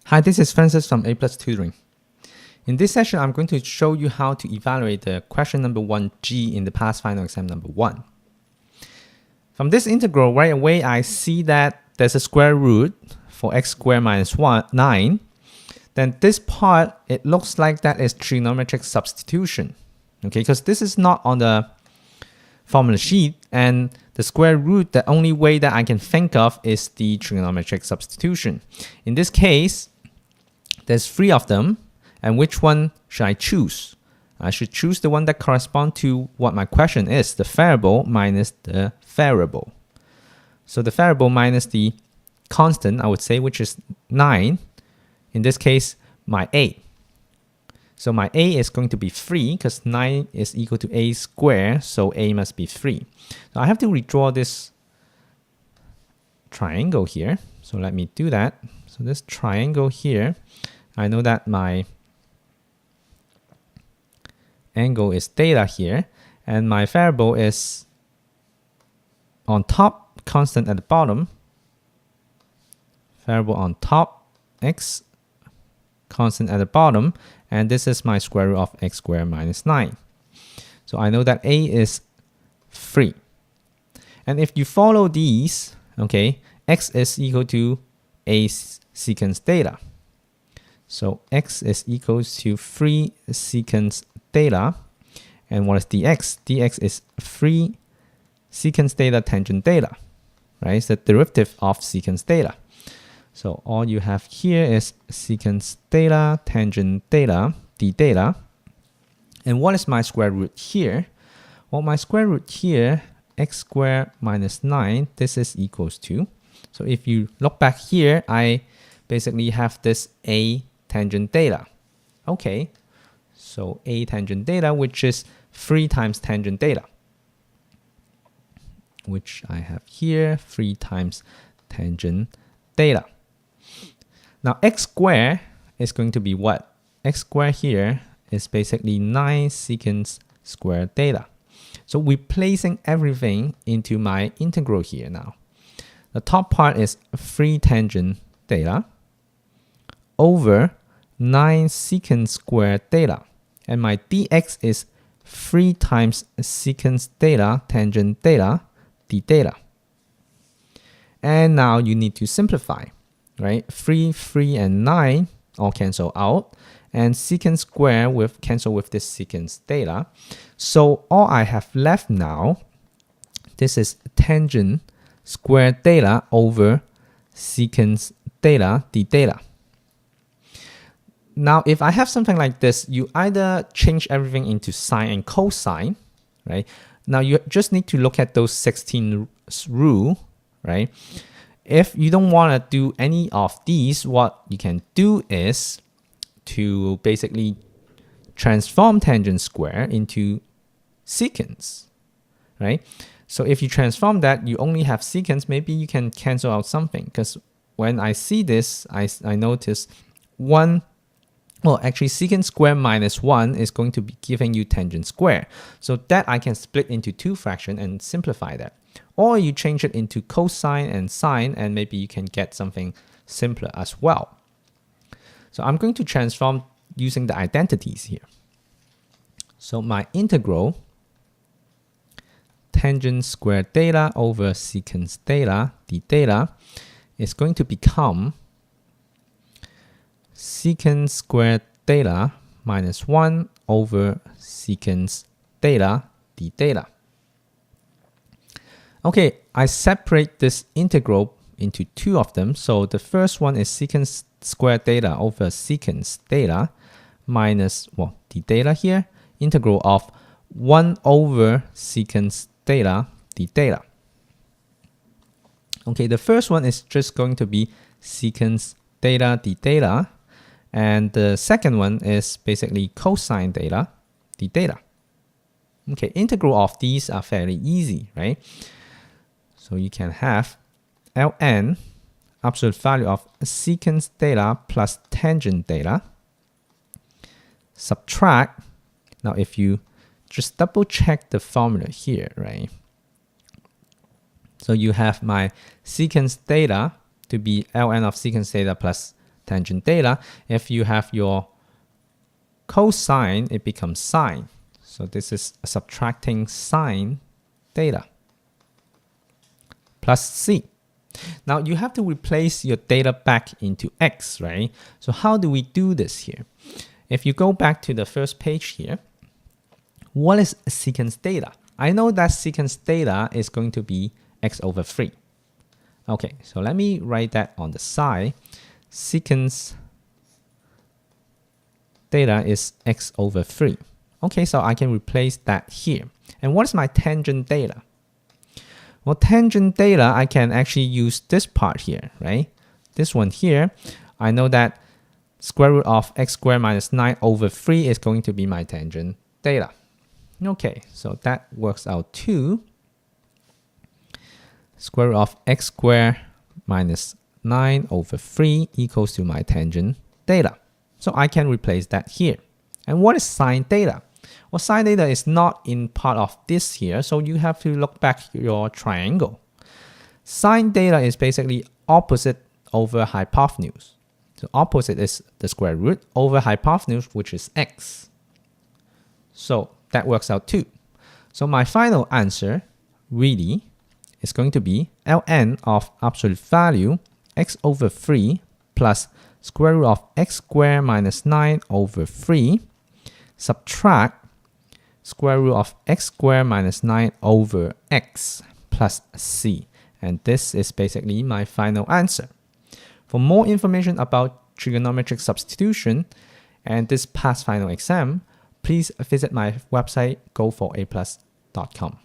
Hi, this is Francis from A+ Tutoring. In this session, I'm going to show you how to evaluate the question number 1G in the past final exam number 1. From this integral, right away, I see that there's a square root for x squared minus 9. Then this part, it looks like that is trigonometric substitution. Okay, because this is not on the formula sheet, and the square root, the only way that I can think of is the trigonometric substitution. In this case, there's 3 of them, and which one should I choose? I should choose the one that corresponds to what my question is, the variable minus the variable. So the variable minus the constant, I would say, which is 9. In this case, my a. So my a is going to be 3 because 9 is equal to a squared, so a must be 3. So I have to redraw this triangle here. So let me do that. So this triangle here, I know that my angle is theta here, and my variable is on top, constant at the bottom, variable on top, x, constant at the bottom, and this is my square root of x squared minus 9. So I know that a is 3. And if you follow these, okay, x is equal to a secant theta. So x is equals to 3 secant theta. And what is dx? dx is 3 secant theta tangent theta, right? It's the derivative of secant theta. So all you have here is secant theta tangent theta d theta. And what is my square root here? Well, my square root here, x squared minus 9, this is equals to. So if you look back here, I basically have this a tangent theta. Okay, so a tangent theta, which is 3 times tangent theta, which I have here, 3 times tangent theta. Now x squared is going to be what? X squared here is basically 9 secant squared theta. So we're placing everything into my integral here now. The top part is 3 tangent theta over 9 secant squared theta. And my dx is 3 times secant theta tangent theta d theta. And now you need to simplify, right? 3, 3, and 9 all cancel out. And secant squared with cancel with this secant theta. So all I have left now, this is tangent squared theta over secant theta d theta. Now, if I have something like this, you either change everything into sine and cosine, right? Now, you just need to look at those 16 rule, right? If you don't want to do any of these, what you can do is to basically transform tangent square into secants, right? So if you transform that, you only have secants, maybe you can cancel out something. Because when I see this, I notice secant square minus 1 is going to be giving you tangent square. So that I can split into 2 fractions and simplify that. Or you change it into cosine and sine, and maybe you can get something simpler as well. So I'm going to transform using the identities here. So my integral, tangent squared theta over secant theta d theta, is going to become secant squared theta minus 1 over secant theta d theta. Okay, I separate this integral into 2 of them. So the first one is secant squared theta over secant theta minus, d theta here, integral of 1 over secant theta d theta. Okay, the first one is just going to be secant theta d theta. And the second one is basically cosine theta d theta. Okay, integral of these are fairly easy, right? So you can have ln, absolute value of secant theta plus tangent theta, subtract. Now if you just double check the formula here, right? So you have my secant theta to be ln of secant theta plus tangent theta. If you have your cosine, it becomes sine. So this is subtracting sine theta plus c. Now you have to replace your theta back into x, right? So how do we do this here? If you go back to the first page here, what is secant theta? I know that secant theta is going to be x over 3. Okay, so let me write that on the side. Secant theta is x over 3. Okay, so I can replace that here. And what is my tangent theta? Well, tangent theta, I can actually use this part here, right? This one here, I know that square root of x squared minus 9 over 3 is going to be my tangent theta. Okay, so that works out to square root of x squared minus 9 over 3 equals to my tangent theta. So I can replace that here. And what is sine theta? Well, sine theta is not in part of this here, so you have to look back your triangle. Sine theta is basically opposite over hypotenuse. So opposite is the square root over hypotenuse, which is x. So that works out too. So my final answer really is going to be ln of absolute value x over 3 plus square root of x squared minus 9 over 3 subtract square root of x squared minus 9 over x plus c. And this is basically my final answer. For more information about trigonometric substitution and this past final exam, please visit my website goforA+.com.